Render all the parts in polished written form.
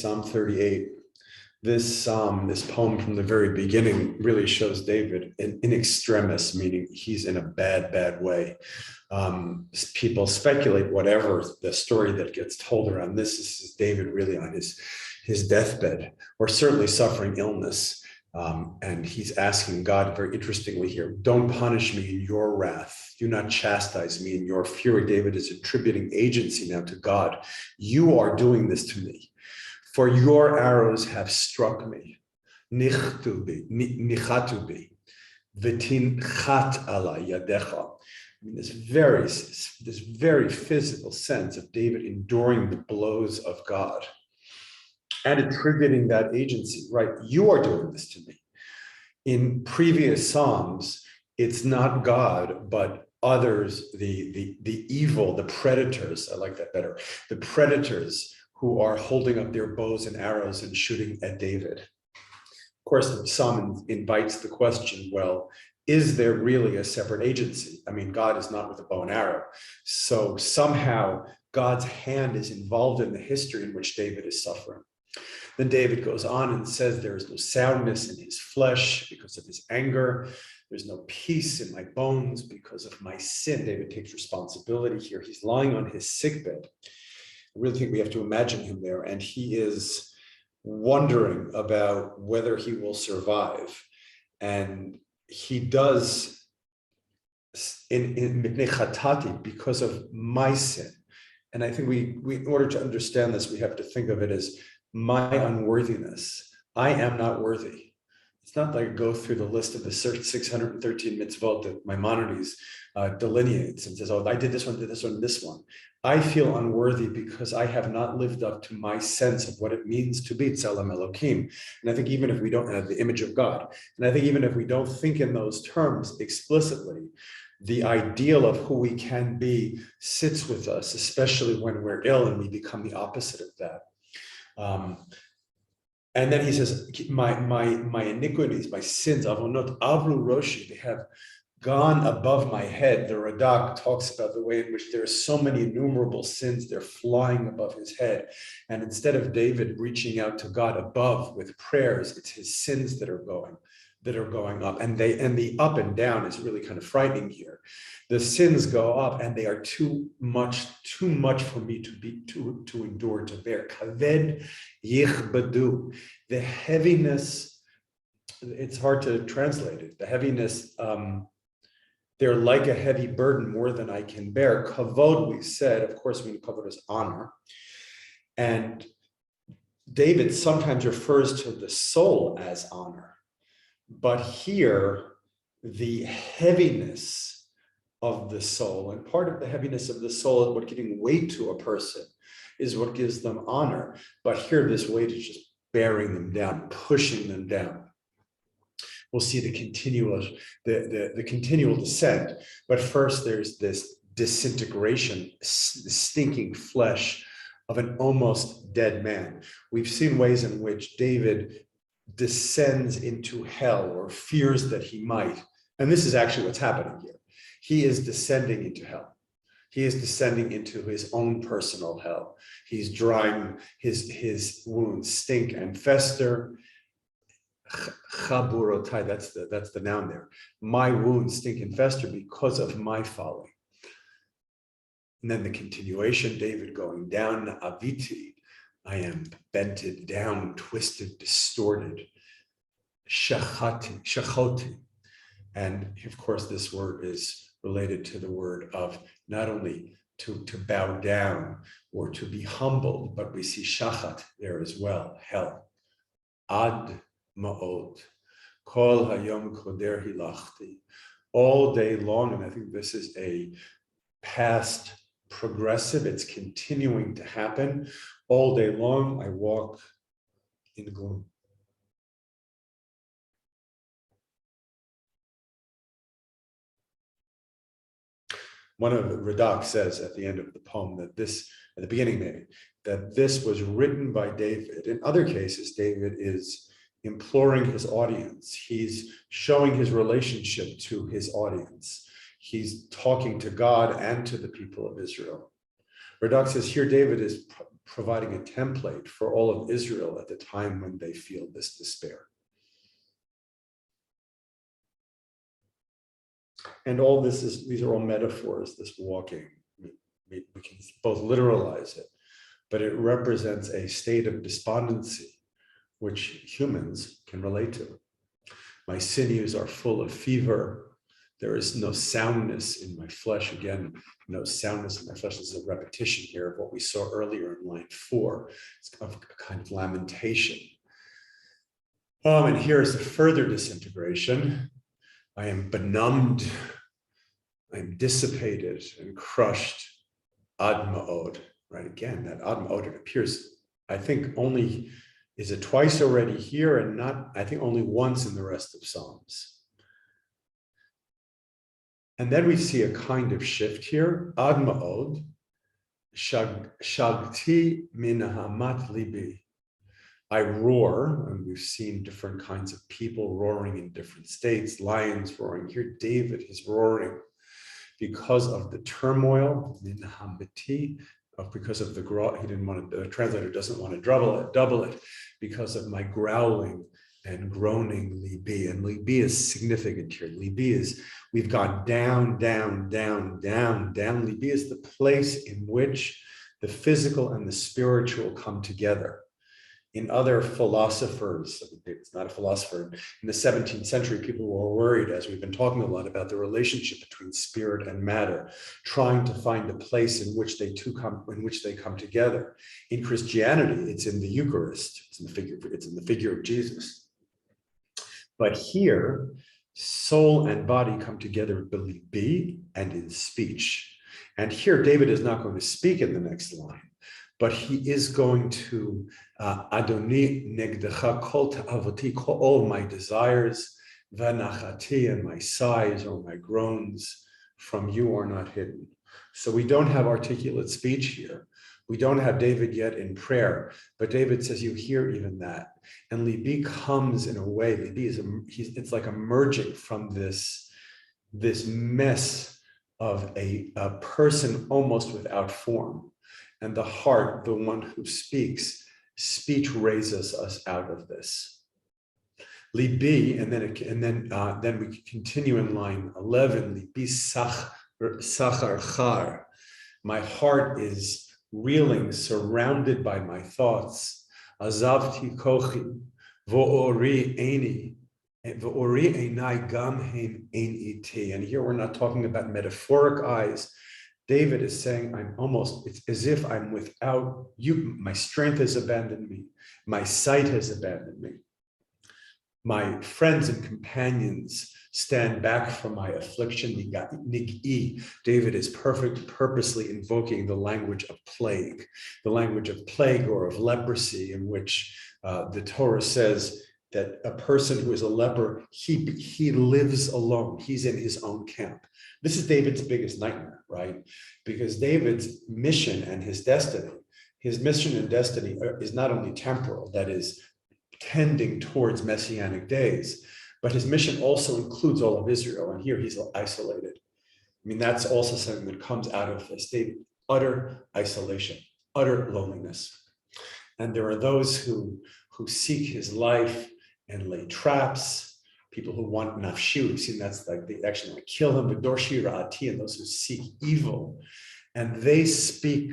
Psalm 38. This psalm, this poem from the very beginning really shows David in extremis, meaning he's in a bad way. People speculate whatever the story that gets told around this is David really on his deathbed, or certainly suffering illness. And he's asking God, very interestingly here, don't punish me in your wrath. Do not chastise me in your fury. David is attributing agency now to God. You are doing this to me. For your arrows have struck me. Nichatu bi, v'tinchat ala yadecha. I mean, this very physical sense of David enduring the blows of God and attributing that agency, right? You are doing this to me. In previous Psalms, it's not God, but others, the evil, the predators, I like that better, the predators who are holding up their bows and arrows and shooting at David. Of course, the psalm invites the question, well, is there really a separate agency? I mean, God is not with a bow and arrow. So somehow God's hand is involved in the history in which David is suffering. Then David goes on and says there is no soundness in his flesh because of his anger. There's no peace in my bones because of my sin. David takes responsibility here. He's lying on his sickbed. I really think we have to imagine him there, and he is wondering about whether he will survive. And he does in because of my sin. And I think we in order to understand this, we have to think of it as my unworthiness. I am not worthy. It's not like I go through the list of the 613 mitzvot that Maimonides delineates and says, oh, I did this one, this one. I feel unworthy because I have not lived up to my sense of what it means to be Tzelem Elokim. And I think even if we don't have the image of God, and I think even if we don't think in those terms explicitly, the ideal of who we can be sits with us, especially when we're ill and we become the opposite of that. And then he says, my iniquities, my sins, avonot, avru roshi, they have gone above my head. The Radak talks about the way in which there are so many innumerable sins, they're flying above his head. And instead of David reaching out to God above with prayers, it's his sins that are going up. And the up and down is really kind of frightening here. The sins go up and they are too much for me to endure, to bear. Kaved yichbadu. The heaviness, it's hard to translate it. The heaviness, they're like a heavy burden, more than I can bear. Kavod, we said, of course, we mean kavod is honor. And David sometimes refers to the soul as honor. But here, the heaviness of the soul, and part of the heaviness of the soul, what giving weight to a person, is what gives them honor. But here, this weight is just bearing them down, pushing them down. We'll see the continual descent. But first, there's this disintegration, the stinking flesh of an almost dead man. We've seen ways in which David descends into hell or fears that he might. And this is actually what's happening here. He is descending into hell. He is descending into his own personal hell. He's drying his wounds, stink and fester. Chaburotai, that's the noun there. My wounds stink and fester because of my folly. And then the continuation, David going down, aviti, I am bented down, twisted, distorted, shachoti. And of course, this word is related to the word of not only to bow down or to be humbled, but we see shachat there as well, hell. Ad ma'od, kol hayom koder hilachti. All day long, and I think this is a past progressive, it's continuing to happen. All day long, I walk in gloom. One of the Radak says at the end of the poem that this, at the beginning maybe, that this was written by David. In other cases, David is imploring his audience. He's showing his relationship to his audience. He's talking to God and to the people of Israel. Radak says here David is providing a template for all of Israel at the time when they feel this despair. And all these are all metaphors, this walking. We can both literalize it, but it represents a state of despondency which humans can relate to. My sinews are full of fever. There is no soundness in my flesh. Again, no soundness in my flesh. This is a repetition here of what we saw earlier in line 4. It's a kind of lamentation. And here's the further disintegration. I am benumbed. I am dissipated and crushed. Ad ma'od, right? Again, that ad ma'od, it appears, I think only, is it twice already here and not, I think only once in the rest of Psalms. And then we see a kind of shift here. Ad ma'od, shagti min hamat libi. I roar, and we've seen different kinds of people roaring in different states, lions roaring. Here, David is roaring because of the turmoil, because of the, he didn't want to, the translator doesn't want to double it, because of my growling and groaning libi. And libi is significant here. Libi is, we've gone down, down, down, down, down. Libi is the place in which the physical and the spiritual come together. In other philosophers, it's not a philosopher, in the 17th century, people were worried, as we've been talking a lot about, the relationship between spirit and matter, trying to find a place in which they come together. In Christianity, it's in the Eucharist, it's in the figure of Jesus. But here, soul and body come together in libi and in speech. And here, David is not going to speak in the next line, but he is going to Adoni negdecha kol ta'avoti, all my desires, vanachati, and my sighs or my groans from you are not hidden. So we don't have articulate speech here. We don't have David yet in prayer, but David says you hear even that. And libi comes in a way, libi is it's like emerging from this mess of a person almost without form. And the heart, the one who speaks, speech raises us out of this. Libi, and then we continue in line 11. Libi sachar char. My heart is reeling, surrounded by my thoughts. Azavti kochi, vo'ori eini, vo'ori einai gam heim ein iti. And here we're not talking about metaphoric eyes. David is saying, it's as if I'm without you. My strength has abandoned me. My sight has abandoned me. My friends and companions stand back from my affliction. David is purposely invoking the language of plague or of leprosy, in which the Torah says that a person who is a leper, he lives alone. He's in his own camp. This is David's biggest nightmare, right? Because David's mission and his mission and destiny is not only temporal, that is tending towards messianic days, but his mission also includes all of Israel. And here he's isolated. I mean, that's also something that comes out of this. David, utter isolation, utter loneliness. And there are those who seek his life and lay traps. People who want nafshi, we've seen that's like they actually want to kill him, v'dorshi ra'ati, and those who seek evil. And they speak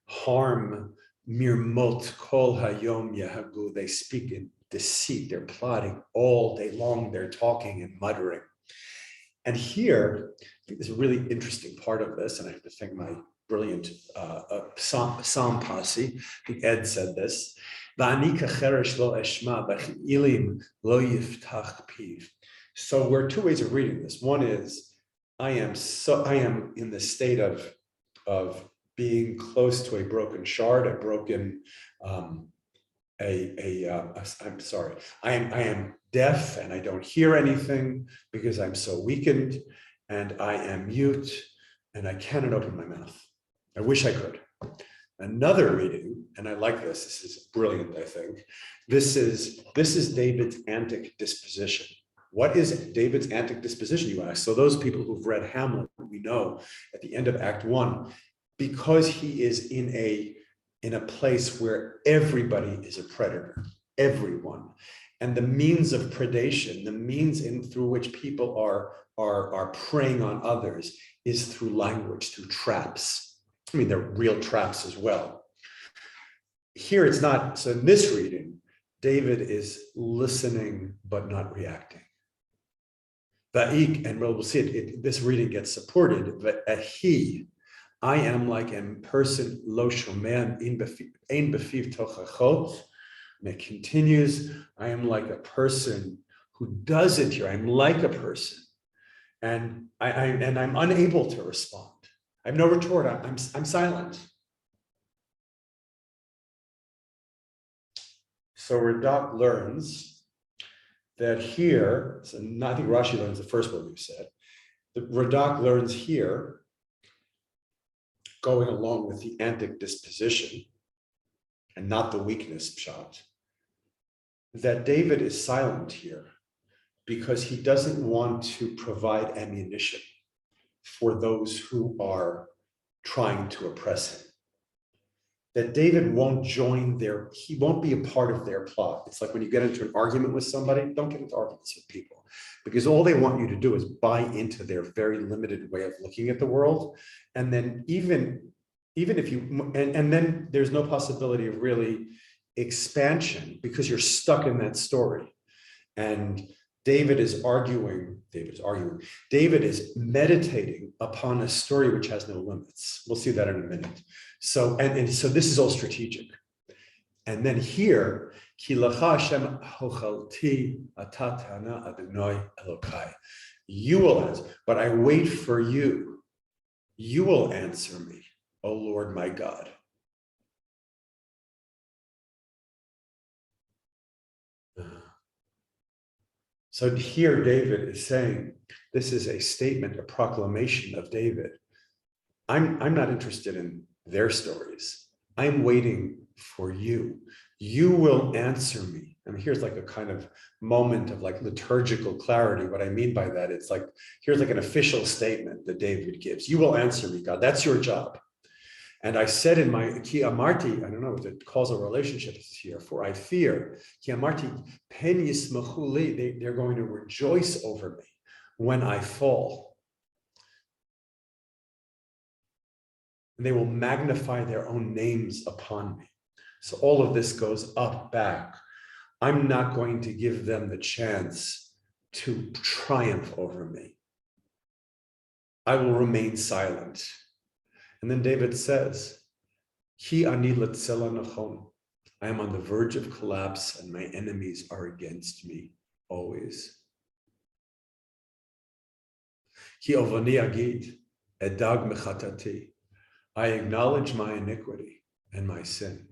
harm, mirmot kol hayom yahagu. They speak in deceit, they're plotting all day long, they're talking and muttering. And here, I think there's a really interesting part of this, and I have to thank my brilliant psalm posse. I think Ed said this. So there are two ways of reading this. One is, I am in the state of being close to a broken shard, I'm sorry. I am deaf and I don't hear anything because I'm so weakened, and I am mute and I cannot open my mouth. I wish I could. Another reading, and I like this. This is brilliant. I think this is David's antic disposition. What is David's antic disposition, you ask? So those people who've read Hamlet, we know at the end of Act 1, because he is in a in a place where everybody is a predator, everyone. And the means of predation, the means through which people are preying on others is through language, through traps. I mean, they're real traps as well. Here it's not, so in this reading, David is listening but not reacting. And we'll see it, this reading gets supported, but I am like a person, lo shomeh ein befiv tochachot. And it continues, I am like a person who doesn't hear. I'm like a person, and I'm unable to respond. I have no retort. I'm silent. So Radak learns that here, so I think Rashi learns the first word we've said. The Radak learns here, going along with the antic disposition and not the weakness shot, that David is silent here because he doesn't want to provide ammunition for those who are trying to oppress him. That David won't he won't be a part of their plot. It's like when you get into an argument with somebody, don't get into arguments with people, because all they want you to do is buy into their very limited way of looking at the world. And then even if you, and then there's no possibility of really expansion because you're stuck in that story. And David is meditating upon a story which has no limits. We'll see that in a minute. So, and so this is all strategic. And then here, Ki lecha Hashem hochalti atatana Adonai Elokai. You will answer, but I wait for you. You will answer me, O Lord my God. So here David is saying, this is a statement, a proclamation of David. I'm not interested in their stories. I'm waiting for you. You will answer me. I mean, here's like a kind of moment of like liturgical clarity. What I mean by that, it's like, here's like an official statement that David gives. You will answer me, God. That's your job. And I said in my Ki Amarti, I don't know if the causal relationship is here, for I fear, Ki Amarti, Pen Yismachu Li, they're going to rejoice over me when I fall. And they will magnify their own names upon me. So all of this goes up, back. I'm not going to give them the chance to triumph over me. I will remain silent. And then David says, Ki ani letzela nachon. I am on the verge of collapse and my enemies are against me always. Ki ovani agid edag mechatati. I acknowledge my iniquity and my sin.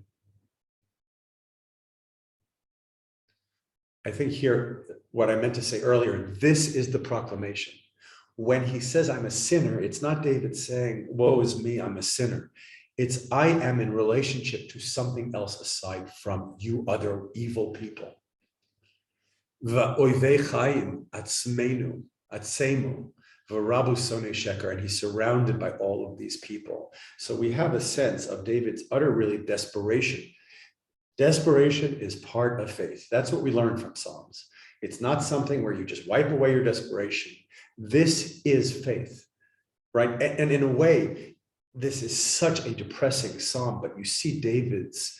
I think here, what I meant to say earlier, this is the proclamation. When he says I'm a sinner, it's not David saying, woe is me, I'm a sinner. It's I am in relationship to something else aside from you other evil people. And he's surrounded by all of these people. So we have a sense of David's utter really desperation. Desperation is part of faith. That's what we learn from Psalms. It's not something where you just wipe away your desperation. This is faith, right? And in a way, this is such a depressing psalm, but you see David's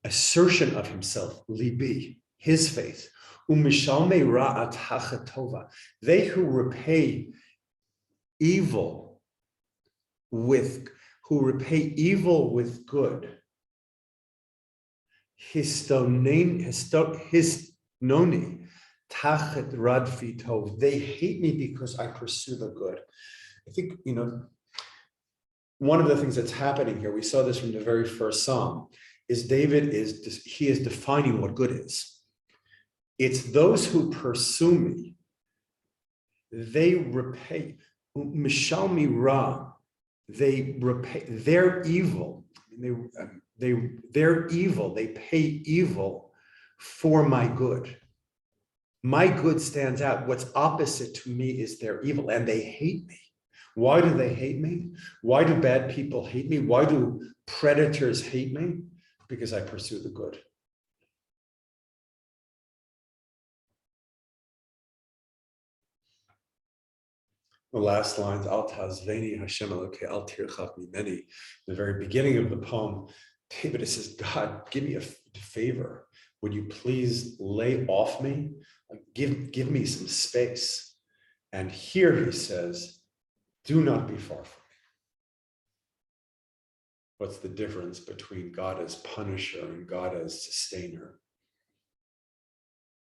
assertion of himself, libi, his faith. Umishalme ra'at hachatova. They who repay evil with good. Hisnoni tachet radfi tov. They hate me because I pursue the good. I think, one of the things that's happening here, we saw this from the very first psalm, is David is defining what good is. It's those who pursue me. They repay. Mishalmi ra. They repay. They're evil. They're evil. They pay evil for my good. My good stands out. What's opposite to me is their evil, and they hate me. Why do they hate me? Why do bad people hate me? Why do predators hate me? because I pursue the good. The last lines, Al Tazveni Hashem Elokei Al Tirchak Mimeni, the very beginning of the poem, David says, God, give me a favor. Would you please lay off me? Give me some space. And here he says, do not be far from me. What's the difference between God as punisher and God as sustainer?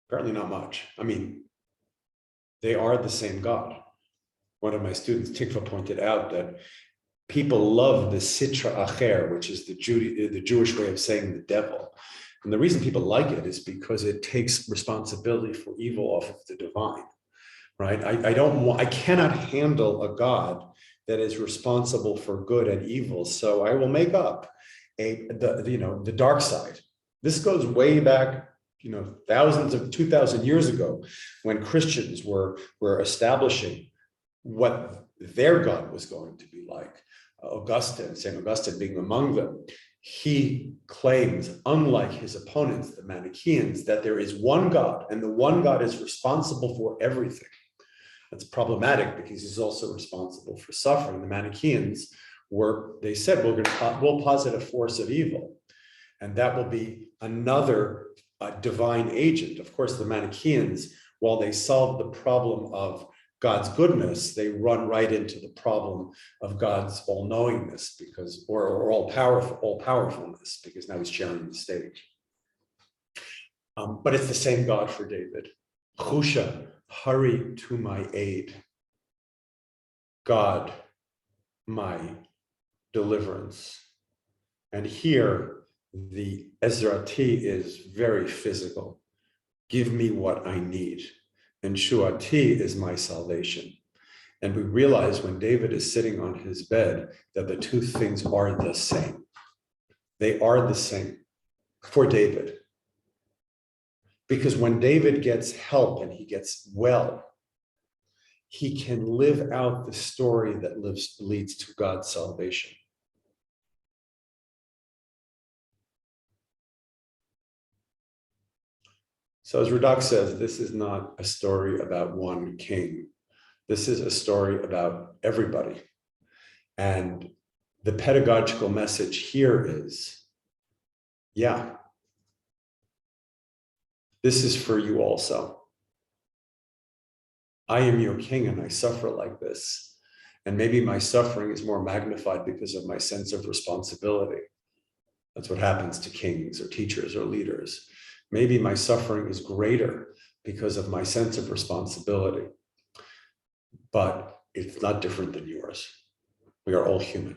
Apparently not much. I mean, they are the same God. One of my students, Tikva, pointed out that people love the Sitra Acher, which is the Jewish way of saying the devil. And the reason people like it is because it takes responsibility for evil off of the divine, right? I cannot handle a God that is responsible for good and evil. So I will make up the dark side. This goes way back, thousands of 2,000 years ago, when Christians were establishing what their God was going to be like. St. Augustine being among them, he claims, unlike his opponents, the Manichaeans, that there is one God, and the one God is responsible for everything. That's problematic because he's also responsible for suffering. The Manichaeans they said, we'll posit a force of evil, and that will be another divine agent. Of course, the Manichaeans, while they solved the problem of God's goodness, they run right into the problem of God's all-knowingness, or all-powerfulness, because now he's sharing the stage. But it's the same God for David. Chusha, hurry to my aid. God, my deliverance. And here, the Ezrati is very physical. Give me what I need. And Shuati is my salvation. And we realize when David is sitting on his bed that the two things are the same. They are the same for David. Because when David gets help and he gets well, he can live out the story that leads to God's salvation. So as Radak says, this is not a story about one king. This is a story about everybody. And the pedagogical message here is, yeah, this is for you also. I am your king and I suffer like this. And maybe my suffering is more magnified because of my sense of responsibility. That's what happens to kings or teachers or leaders. Maybe my suffering is greater because of my sense of responsibility. But it's not different than yours. We are all human.